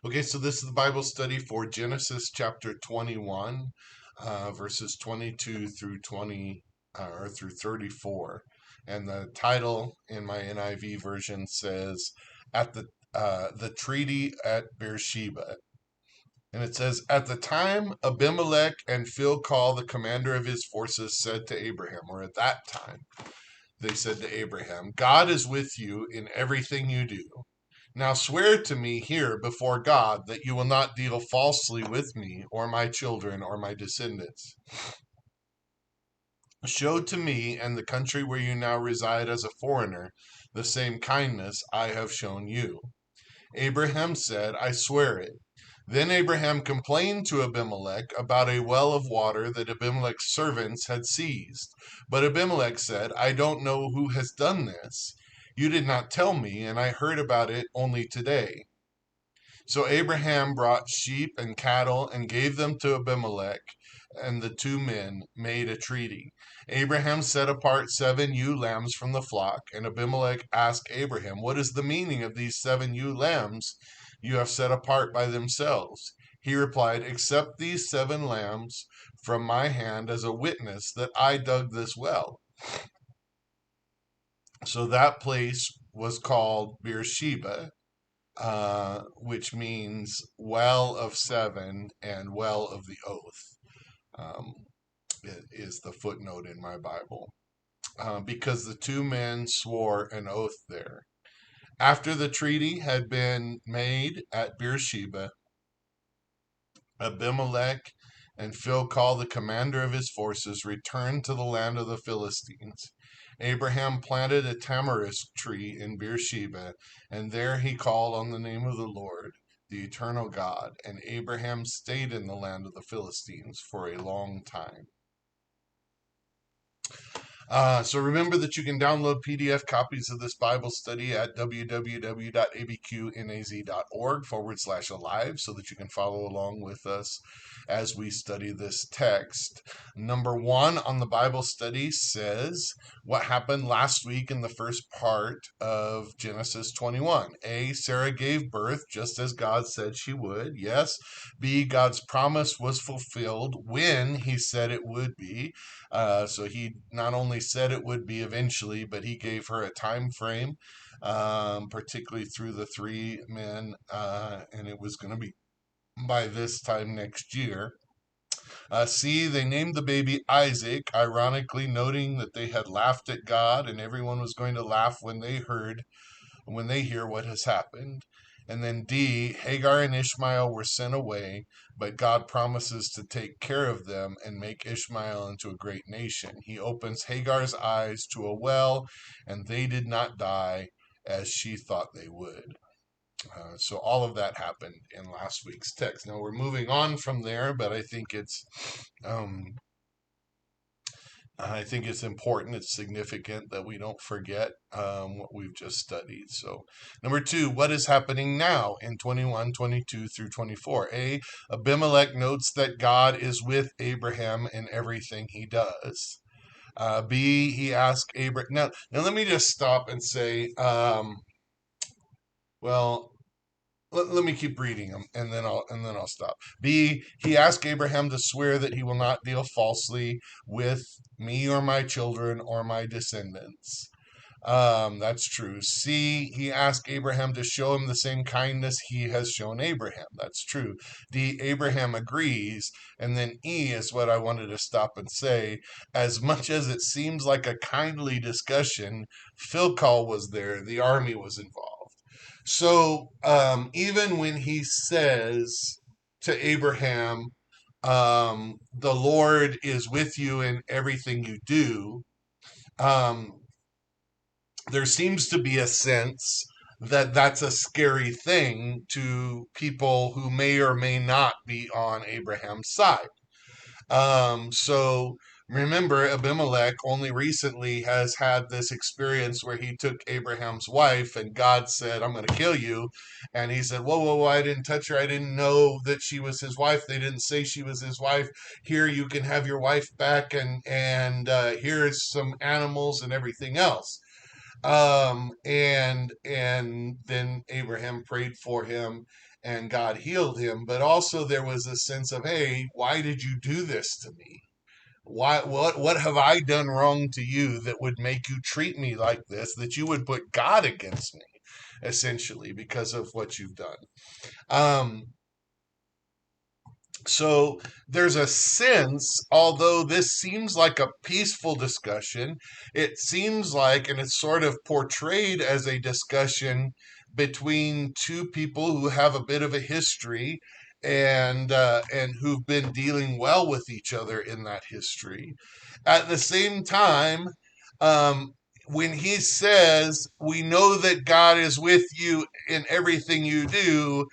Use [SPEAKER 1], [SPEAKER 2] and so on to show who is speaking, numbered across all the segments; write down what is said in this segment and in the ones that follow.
[SPEAKER 1] Okay, so this is the Bible study for Genesis chapter 21, verses 22 through 20 or through 34. And the title in my NIV version says at the treaty at Beersheba. And it says, at the time Abimelech and Philcol, the commander of his forces, said to Abraham, or at that time, they said to Abraham, God is with you in everything you do. Now swear to me here before God that you will not deal falsely with me or my children or my descendants. Show to me and the country where you now reside as a foreigner the same kindness I have shown you. Abraham said, I swear it. Then Abraham complained to Abimelech about a well of water that Abimelech's servants had seized. But Abimelech said, I don't know who has done this. You did not tell me, and I heard about it only today. So Abraham brought sheep and cattle and gave them to Abimelech, and the two men made a treaty. Abraham set apart 7 ewe lambs from the flock, and Abimelech asked Abraham, what is the meaning of these 7 ewe lambs you have set apart by themselves? He replied, accept these 7 lambs from my hand as a witness that I dug this well. So that place was called Beersheba, which means well of 7 and well of the oath. It is the footnote in my Bible. Because the two men swore an oath there. After the treaty had been made at Beersheba, Abimelech and Philcol, the commander of his forces, returned to the land of the Philistines. Abraham planted a tamarisk tree in Beersheba, and there he called on the name of the Lord, the eternal God. And Abraham stayed in the land of the Philistines for a long time. So remember that you can download PDF copies of this Bible study at www.abqnaz.org/alive so that you can follow along with us as we study this text. Number 1 on the Bible study says what happened last week in the first part of Genesis 21. A, Sarah gave birth just as God said she would. Yes. B, God's promise was fulfilled when he said it would be. So he not only said it would be eventually, but he gave her a time frame, particularly through the 3 men, and it was going to be by this time next year. C, they named the baby Isaac, ironically noting that they had laughed at God and everyone was going to laugh when they hear what has happened. And then D, Hagar and Ishmael were sent away, but God promises to take care of them and make Ishmael into a great nation. He opens Hagar's eyes to a well, and they did not die as she thought they would. So all of that happened in last week's text. Now we're moving on from there, but um, I think it's important, it's significant that we don't forget what we've just studied. So, number 2, what is happening now in 21, 22 through 24? A, Abimelech notes that God is with Abraham in everything he does. B, he asked Abraham. Now let me just stop and say, well, let me keep reading them and then I'll stop. B, he asked Abraham to swear that he will not deal falsely with me or my children or my descendants. That's true. C, he asked Abraham to show him the same kindness he has shown Abraham. That's true. D, Abraham agrees. And then E is what I wanted to stop and say. As much as it seems like a kindly discussion, Philcol was there. The army was involved. So even when he says to Abraham, the Lord is with you in everything you do, um, there seems to be a sense that that's a scary thing to people who may or may not be on Abraham's side. So remember, Abimelech only recently has had this experience where he took Abraham's wife and God said, I'm going to kill you. And he said, whoa, whoa, whoa, I didn't touch her. I didn't know that she was his wife. They didn't say she was his wife. Here, you can have your wife back and here's some animals and everything else. And then Abraham prayed for him and God healed him. But also there was a sense of, hey, why did you do this to me? What have I done wrong to you that would make you treat me like this, that you would put God against me, essentially, because of what you've done? Um, so there's a sense, although this seems like a peaceful discussion, it seems like, and it's sort of portrayed as a discussion between two people who have a bit of a history and who've been dealing well with each other in that history. At the same time, um, when he says, "We know that God is with you in everything you do,"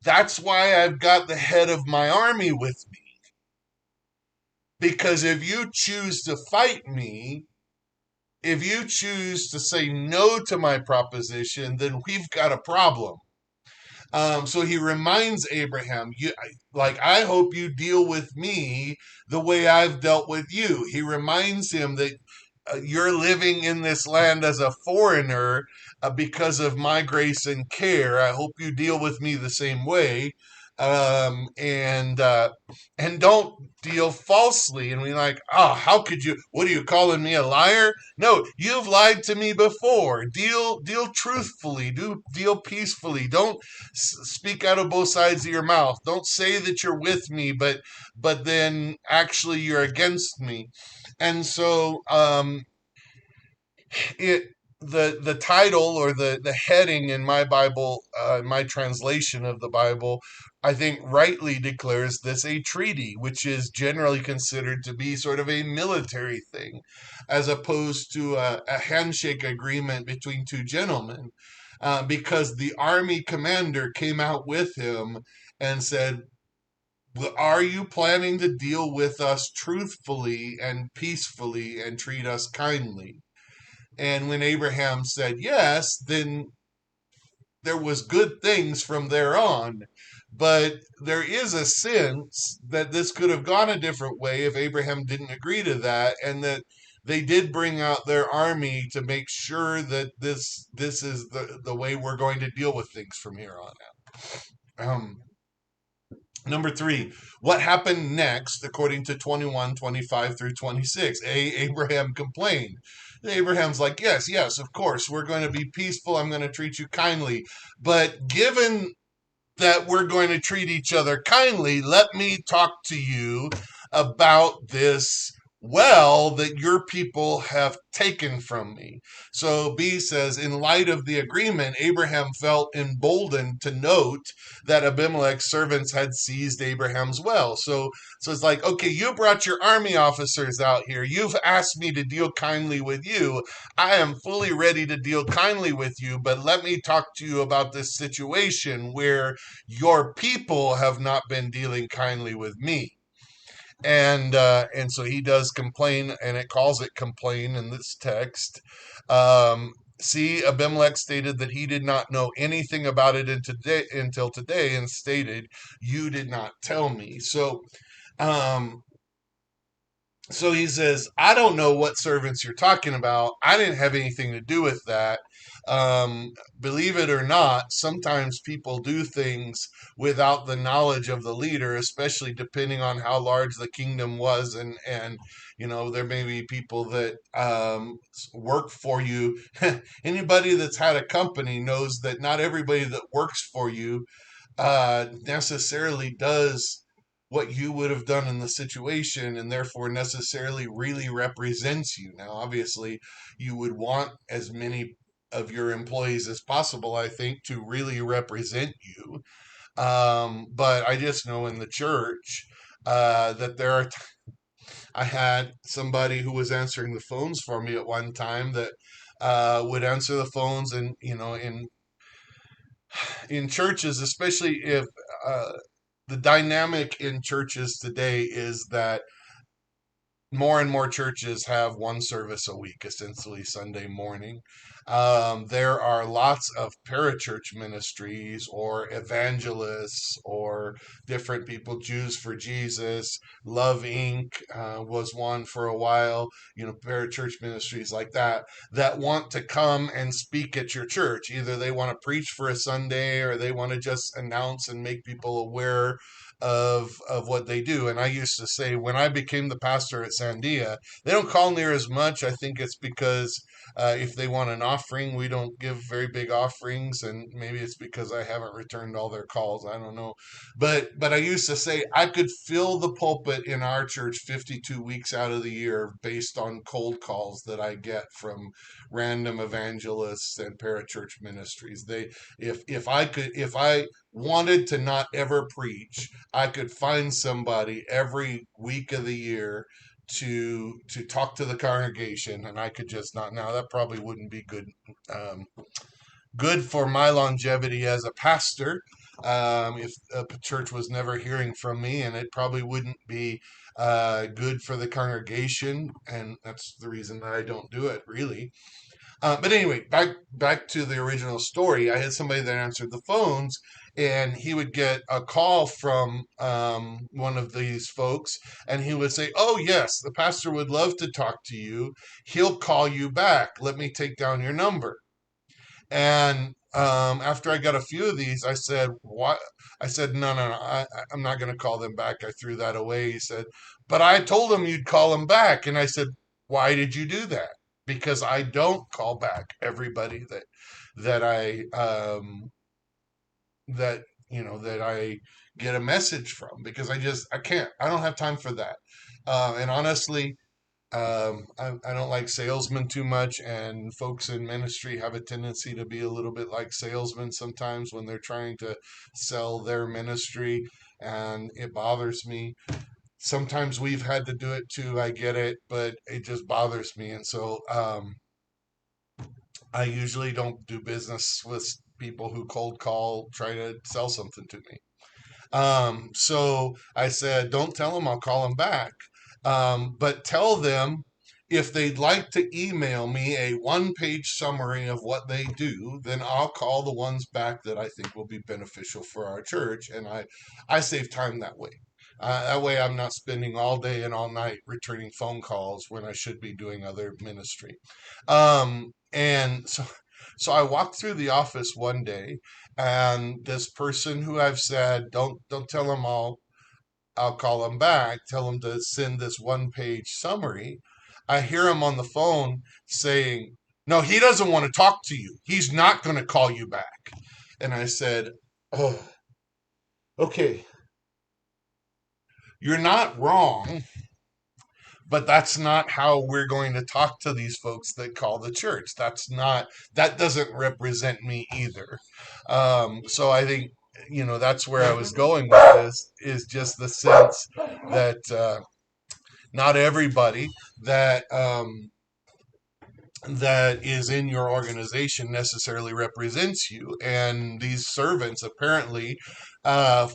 [SPEAKER 1] that's why I've got the head of my army with me. Because if you choose to fight me, if you choose to say no to my proposition, then we've got a problem. So he reminds Abraham, I hope you deal with me the way I've dealt with you. He reminds him that you're living in this land as a foreigner because of my grace and care. I hope you deal with me the same way. And don't deal falsely. And we're like, oh, how could you? What are you calling me, a liar? No, you've lied to me before. Deal truthfully. Do deal peacefully. Don't speak out of both sides of your mouth. Don't say that you're with me, but then actually you're against me. And so it the title or the heading in my Bible, my translation of the Bible, I think rightly declares this a treaty, which is generally considered to be sort of a military thing, as opposed to a handshake agreement between two gentlemen, because the army commander came out with him and said, are you planning to deal with us truthfully and peacefully and treat us kindly? And when Abraham said yes, then there was good things from there on. But there is a sense that this could have gone a different way if Abraham didn't agree to that, and that they did bring out their army to make sure that this is the way we're going to deal with things from here on out. Number three, what happened next, according to 21, 25 through 26? Abraham complained. Abraham's like, yes, yes, of course, we're going to be peaceful. I'm going to treat you kindly. But given that we're going to treat each other kindly, let me talk to you about this well that your people have taken from me. So B says, in light of the agreement, Abraham felt emboldened to note that Abimelech's servants had seized Abraham's well. So it's like, okay, you brought your army officers out here. You've asked me to deal kindly with you. I am fully ready to deal kindly with you, but let me talk to you about this situation where your people have not been dealing kindly with me. And so he does complain, and it calls it complain in this text. See, Abimelech stated that he did not know anything about it until today, and stated, "You did not tell me." Um, so he says, I don't know what servants you're talking about. I didn't have anything to do with that. Believe it or not, sometimes people do things without the knowledge of the leader, especially depending on how large the kingdom was. And there may be people that work for you. Anybody that's had a company knows that not everybody that works for you necessarily does what you would have done in the situation, and therefore necessarily really represents you. Now, obviously, you would want as many of your employees as possible, I think, to really represent you. But I just know in the church that there are. I had somebody who was answering the phones for me at one time that would answer the phones, and in churches, especially if uh, the dynamic in churches today is that more and more churches have one service a week, essentially Sunday morning. There are lots of parachurch ministries or evangelists or different people. Jews for Jesus, Love Inc. Was one for a while. Parachurch ministries like that want to come and speak at your church. Either they want to preach for a Sunday or they want to just announce and make people aware of what they do. And I used to say when I became the pastor at Sandia, they don't call near as much. I think it's because if they want an offering, we don't give very big offerings, and maybe it's because I haven't returned all their calls. I don't know, but I used to say I could fill the pulpit in our church 52 weeks out of the year based on cold calls that I get from random evangelists and parachurch ministries. If I wanted to not ever preach, I could find somebody every week of the year to talk to the congregation, and I could just not. Now that probably wouldn't be good for my longevity as a pastor, if a church was never hearing from me, and it probably wouldn't be good for the congregation, and that's the reason that I don't do it really. But anyway, back to the original story. I had somebody that answered the phones, and he would get a call from one of these folks, and he would say, "Oh yes, the pastor would love to talk to you. He'll call you back. Let me take down your number." And after I got a few of these, I said, "What?" I said, "No, no, no. I'm not going to call them back." I threw that away. He said, "But I told him you'd call him back." And I said, "Why did you do that?" Because I don't call back everybody that I that that I get a message from, because I can't. I don't have time for that. And honestly, I don't like salesmen too much, and folks in ministry have a tendency to be a little bit like salesmen sometimes when they're trying to sell their ministry, and it bothers me. Sometimes we've had to do it too, I get it, but it just bothers me. And so I usually don't do business with people who cold call, try to sell something to me. So I said, don't tell them I'll call them back. But tell them if they'd like to email me a one-page summary of what they do, then I'll call the ones back that I think will be beneficial for our church. And I save time that way. That way I'm not spending all day and all night returning phone calls when I should be doing other ministry. And so I walked through the office one day, and this person who I've said, don't tell them I'll call them back, tell them to send this one page summary. I hear him on the phone saying, "No, he doesn't want to talk to you. He's not going to call you back." And I said, "Oh, okay, you're not wrong, but that's not how we're going to talk to these folks that call the church. That doesn't represent me either." So I think, that's where I was going with this, is just the sense that not everybody that that is in your organization necessarily represents you. And these servants, apparently,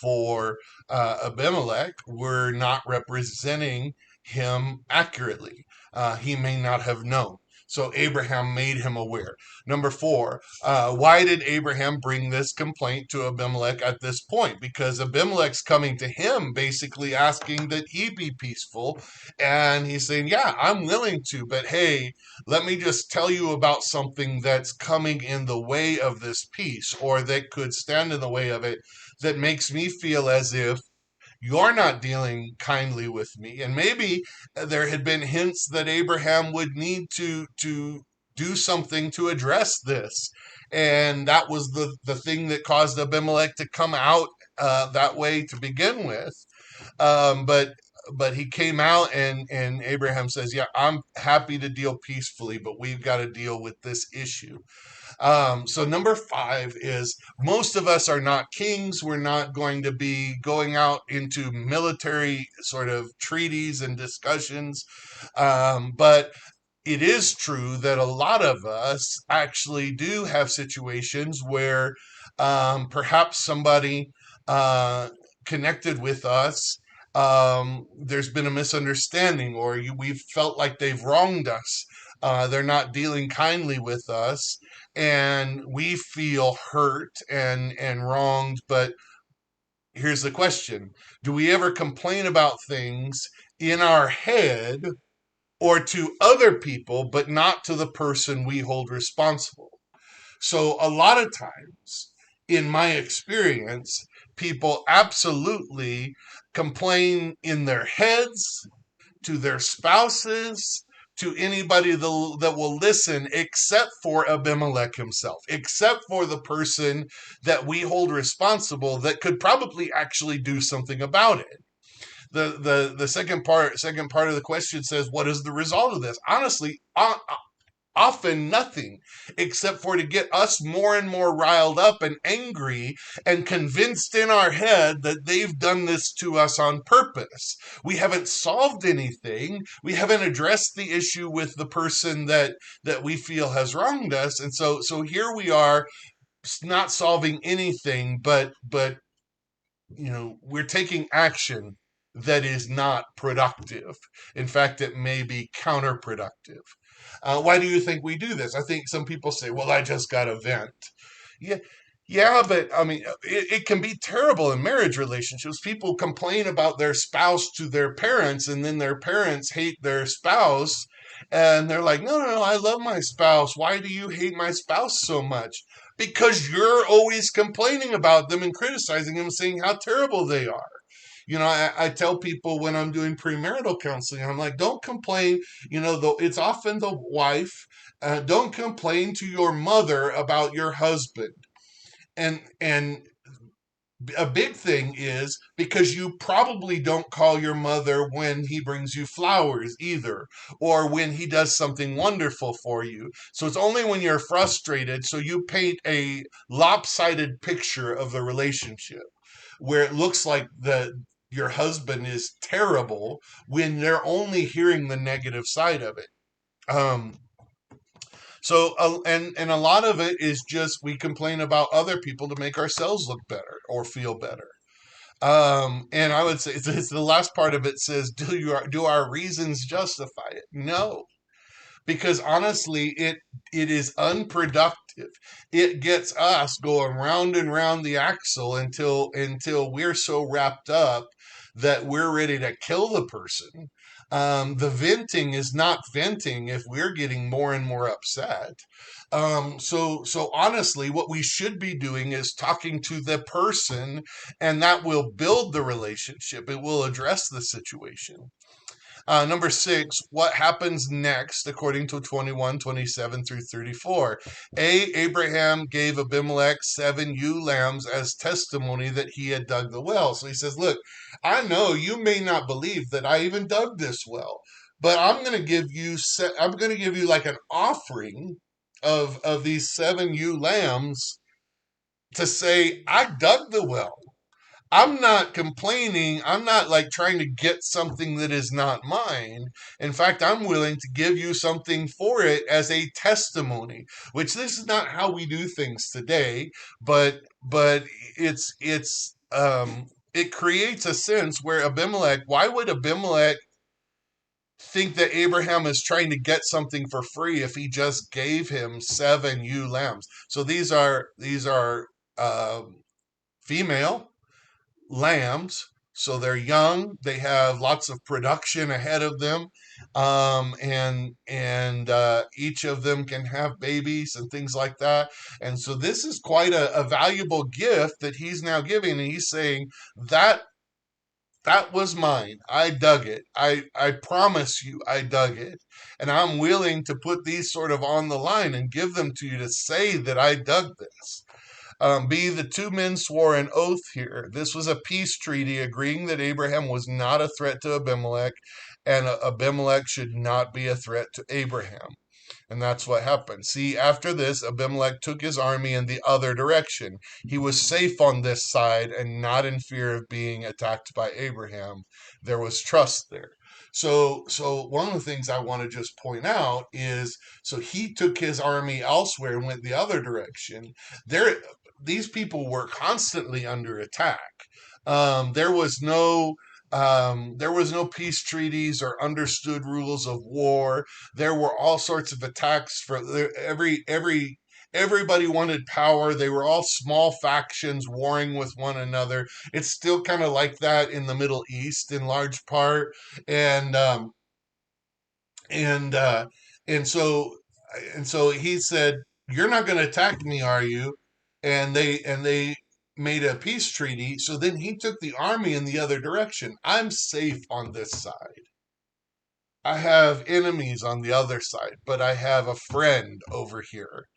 [SPEAKER 1] for Abimelech, were not representing him accurately. He may not have known. So Abraham made him aware. Number four, why did Abraham bring this complaint to Abimelech at this point? Because Abimelech's coming to him basically asking that he be peaceful. And he's saying, "Yeah, I'm willing to, but hey, let me just tell you about something that's coming in the way of this peace, or that could stand in the way of it, that makes me feel as if you're not dealing kindly with me." And maybe there had been hints that Abraham would need to do something to address this. And that was the thing that caused Abimelech to come out that way to begin with. But he came out, and Abraham says, "Yeah, I'm happy to deal peacefully, but we've got to deal with this issue." So number five is, most of us are not kings. We're not going to be going out into military sort of treaties and discussions. But it is true that a lot of us actually do have situations where perhaps somebody uh, connected with us, there's been a misunderstanding, or we've felt like they've wronged us. They're not dealing kindly with us, and we feel hurt and wronged. But here's the question: do we ever complain about things in our head or to other people, but not to the person we hold responsible? So, a lot of times, in my experience, people absolutely complain in their heads to their spouses, to anybody that will listen, except for Abimelech himself, except for the person that we hold responsible that could probably actually do something about it. The second part of the question says, what is the result of this? Honestly, often nothing, except for to get us more and more riled up and angry and convinced in our head that they've done this to us on purpose. We haven't solved anything. We haven't addressed the issue with the person that we feel has wronged us. And so here we are, not solving anything, but we're taking action that is not productive. In fact, it may be counterproductive. Why do you think we do this? I think some people say, well, I just got to vent. Yeah, yeah, but I mean, it can be terrible in marriage relationships. People complain about their spouse to their parents, and then their parents hate their spouse. And they're like, no, no, no, I love my spouse. Why do you hate my spouse so much? Because you're always complaining about them and criticizing them, saying how terrible they are. I tell people when I'm doing premarital counseling, I'm like, don't complain. Though it's often the wife. Don't complain to your mother about your husband. And a big thing is because you probably don't call your mother when he brings you flowers either, or when he does something wonderful for you. So it's only when you're frustrated, so you paint a lopsided picture of the relationship where it looks like your husband is terrible when they're only hearing the negative side of it. Um, and a lot of it is just we complain about other people to make ourselves look better or feel better. And I would say it's the last part of it says, do our reasons justify it? No, because honestly, it is unproductive. It gets us going round and round the axle until we're so wrapped up that we're ready to kill the person. The venting is not venting if we're getting more and more upset. So honestly, what we should be doing is talking to the person, and that will build the relationship. It will address the situation. Number six, what happens next according to 21:27 through 34? Abraham gave Abimelech 7 ewe lambs as testimony that he had dug the well. So he says, look, I know you may not believe that I even dug this well, but I'm going to give you like an offering of these 7 ewe lambs to say I dug the well. I'm not complaining. I'm not like trying to get something that is not mine. In fact, I'm willing to give you something for it as a testimony, which this is not how we do things today, but it creates a sense where Abimelech, why would Abimelech think that Abraham is trying to get something for free if he just gave him 7 ewe lambs? So these are female lambs. So they're young. They have lots of production ahead of them, and each of them can have babies and things like that. And so this is quite a valuable gift that he's now giving, and he's saying that that was mine. I dug it. I promise you, I dug it, and I'm willing to put these sort of on the line and give them to you to say that I dug this. B, the two men swore an oath here. This was a peace treaty agreeing that Abraham was not a threat to Abimelech, and Abimelech should not be a threat to Abraham. And that's what happened. See, after this, Abimelech took his army in the other direction. He was safe on this side and not in fear of being attacked by Abraham. There was trust there. So one of the things I want to just point out is, so he took his army elsewhere and went the other direction. These people were constantly under attack. There was no There was no peace treaties or understood rules of war. There were all sorts of attacks for everybody wanted power. They were all small factions warring with one another. It's still kind of like that in the Middle East in large part, and and uh, and so he said, "You're not going to attack me, are you?" And they made a peace treaty. So then he took the army in the other direction. I'm safe on this side. I have enemies on the other side, but I have a friend over here.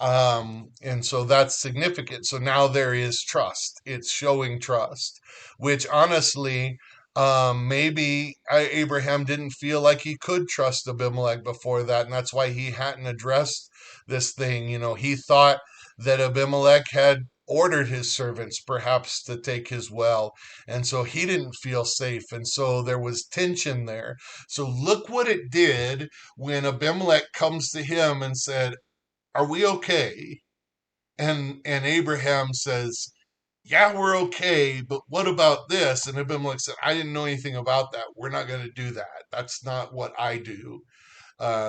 [SPEAKER 1] And so that's significant. So now there is trust. It's showing trust, which honestly, maybe Abraham didn't feel like he could trust Abimelech before that, and that's why he hadn't addressed this thing. He thought that Abimelech had ordered his servants perhaps to take his well, and so he didn't feel safe, and so there was tension there. So look what it did when Abimelech comes to him and said, "Are we okay?" And Abraham says, "Yeah, we're okay, but what about this?" And Abimelech said, "I didn't know anything about that. We're not going to do that. That's not what I do.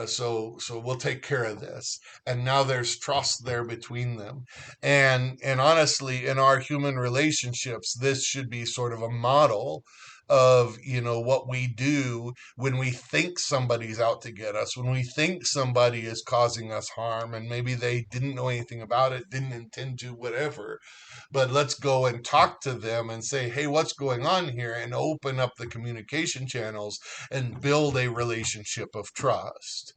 [SPEAKER 1] So we'll take care of this." And now there's trust there between them. And honestly, in our human relationships, this should be sort of a model of what we do when we think somebody's out to get us, when we think somebody is causing us harm, and maybe they didn't know anything about it, didn't intend to, whatever. But let's go and talk to them and say, "Hey, what's going on here?" And open up the communication channels and build a relationship of trust.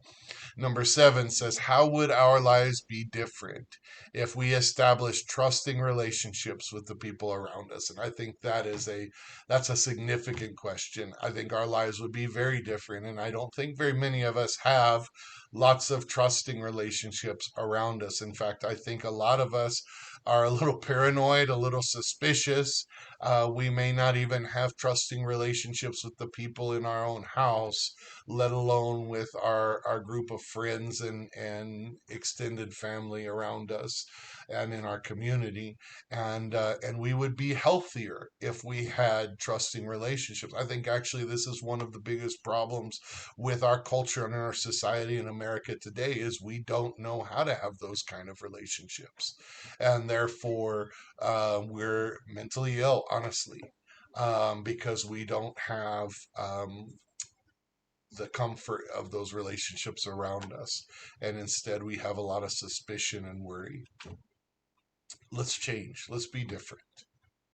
[SPEAKER 1] Number 7 says, "How would our lives be different if we establish trusting relationships with the people around us?" And I think that's a significant question. I think our lives would be very different, and I don't think very many of us have lots of trusting relationships around us. In fact, I think a lot of us are a little paranoid, a little suspicious. We may not even have trusting relationships with the people in our own house, let alone with our group of friends and extended family around us and in our community. And we would be healthier if we had trusting relationships. I think actually this is one of the biggest problems with our culture and our society in America today is we don't know how to have those kind of relationships. And therefore, we're mentally ill, honestly, because we don't have the comfort of those relationships around us. And instead, we have a lot of suspicion and worry. Let's change. Let's be different.